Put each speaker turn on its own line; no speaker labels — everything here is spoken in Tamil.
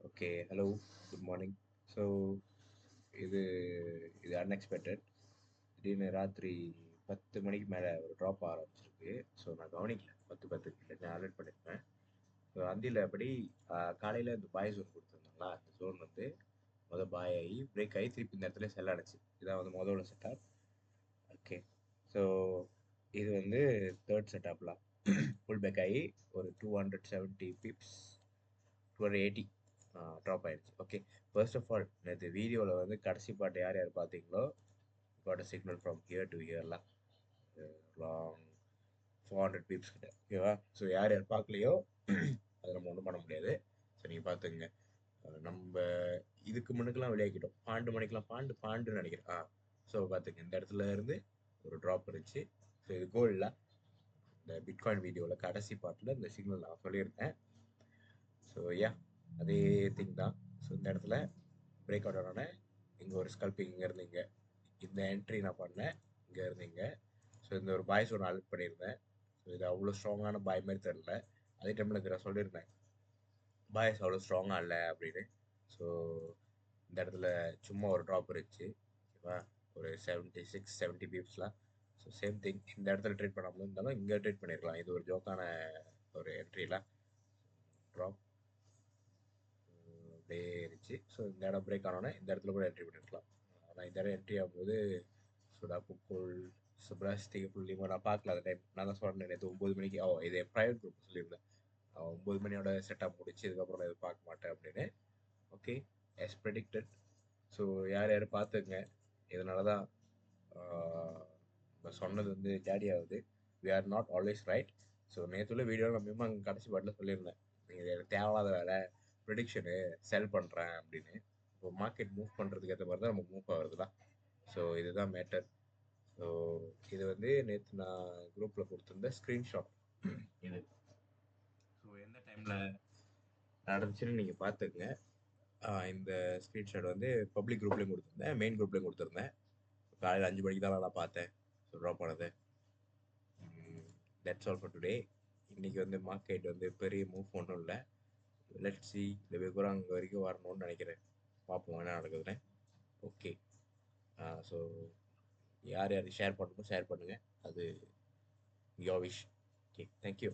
Okay. Hello. Good morning. So இது இது அன்எக்ஸ்பெக்டட். திடீர்னு ராத்திரி 10 மணிக்கு மேலே ஒரு ட்ராப் ஆரம்பிச்சிருக்கு. ஸோ நான் கவனிக்கல. 10:10க்கு இல்லை நான் அலர்ட் பண்ணியிருப்பேன். ஸோ அந்தியில் அப்படி காலையில் இந்த பாய் ஜோன் கொடுத்துருந்தாங்களா, அந்த ஜோன் வந்து பாய் ஆகி பிரேக் ஆகி திருப்பி இந்த இடத்துல செல் அடைச்சு. இதான் வந்து முதல்ல செட்டப். ஓகே. ஸோ இது வந்து தேர்ட் செட்டப்லாம் ஃபுல் பேக் ஆகி ஒரு 270 பிப்ஸ் 280 ட்ராப் ஆயிடுச்சு. ஓகே. ஃபர்ஸ்ட் ஆஃப் ஆல் நேற்று வீடியோவில் வந்து கடைசி பாட்டு யார் யார் பார்த்தீங்களோ got a signal from here to ஹியர்லாம் லாங் 400 பீப்ஸ் கிட்ட. ஓகேவா? ஸோ யார் யார் பார்க்கலையோ அதை நம்ம ஒன்றும் பண்ண முடியாது. ஸோ நீங்கள் பார்த்துங்க. நம்ம இதுக்கு முன்னுக்கெல்லாம் விளையாக்கிட்டோம். 12 மணிக்கெல்லாம் பாண்டுன்னு நினைக்கிறேன். ஸோ பார்த்துங்க, இந்த இடத்துல இருந்து ஒரு ட்ராப் இருந்துச்சு. ஸோ இது கோல்டில் இந்த பிட்காயின் வீடியோவில் கடைசி பாட்டில் இந்த சிக்னல் நான் சொல்லியிருந்தேன். ஸோ யா, அதே திங் தான். ஸோ இந்த இடத்துல பிரேக் அவுட் ஆனோடனே இங்கே ஒரு ஸ்கல்பிங் இங்கேருந்து இங்கே இந்த என்ட்ரி நான் பண்ணேன் இங்கேருந்து இங்கே. ஸோ இந்த ஒரு பாய்ஸ் ஒன்று அலர்ட் பண்ணியிருந்தேன். ஸோ இது அவ்வளோ ஸ்ட்ராங்கான பாய் மாதிரி தெரில. அதே டைமில் இதை நான் சொல்லியிருந்தேன் பாய்ஸ் அவ்வளோ ஸ்ட்ராங்காக இல்லை அப்படின்னு. ஸோ இந்த இடத்துல சும்மா ஒரு ட்ராப் இருந்துச்சு. ஓகேவா? ஒரு 70 பீப்ஸ்லாம். ஸோ சேம் திங், இந்த இடத்துல ட்ரீட் பண்ணாமல் இருந்தாலும் இங்கே ட்ரீட் பண்ணியிருக்கலாம். இது ஒரு ஜோக்கான ஒரு என்ட்ரியில் ட்ராப் அப்படியே இருந்துச்சு. ஸோ இந்த இடம் பிரேக் ஆனோடனே இந்த இடத்துல கூட என்ட்ரி பண்ணிருக்கலாம். ஆனால் இந்த இடம் என்ட்ரி ஆகும்போது சுடா புக்குள் சுப்ராஸ்திக புள்ளிமா நான் பார்க்கல. அந்த டைம் நான் தான் சொன்னேன் நேற்று 9 மணிக்கு இது என் ப்ரைவேட் குரூப் சொல்லியிருந்தேன். 9 மணியோட செட்டப் முடிச்சு இதுக்கப்புறம் நான் எதுவும் பார்க்க மாட்டேன் அப்படின்னு. Okay, as predicted. ஸோ யார் யார் பார்த்துங்க. இதனால தான் நம்ம சொன்னது வந்து ஜாடி ஆகுது. We are not always right. So நேற்றுள்ள வீடியோவில் நான் மேம் அங்கே கடைசி பாட்டில் சொல்லியிருந்தேன், நீங்கள் எனக்கு தேவையில்லாத வேலை ப்ரிடிக்ஷனு செல் பண்ணுறேன் அப்படின்னு. இப்போ மார்க்கெட் மூவ் பண்ணுறதுக்கு ஏற்ற மாதிரி தான் நம்ம மூவ் ஆகுறதுல. ஸோ இதுதான் மேட்டர். ஸோ இது வந்து நேற்று நான் குரூப்பில் கொடுத்துருந்த ஸ்க்ரீன்ஷாட் இது. ஸோ எந்த டைமில் நடந்துச்சுன்னு நீங்கள் பார்த்துக்குங்க. இந்த ஸ்க்ரீன்ஷாட் வந்து பப்ளிக் குரூப்லேயும் கொடுத்துருந்தேன், மெயின் குரூப்லேயும் கொடுத்துருந்தேன். காலையில் 5 மணிக்கு தான் நான் பார்த்தேன். ஸோ ட்ராப் ஆனது. That's all for today. இன்றைக்கி வந்து மார்க்கெட் வந்து பெரிய மூவ் ஒன்றும் இல்லை. லெட்ஸ் சி, இந்த விவரம் அங்கே வரைக்கும் வரணும்னு நினைக்கிறேன். பார்ப்போம் என்ன நடக்குதுன்னு. ஓகே. ஸோ யார் யார் ஷேர் பண்ணணுமோ ஷேர் பண்ணுங்கள். அது யோர் விஷ். Okay, thank you.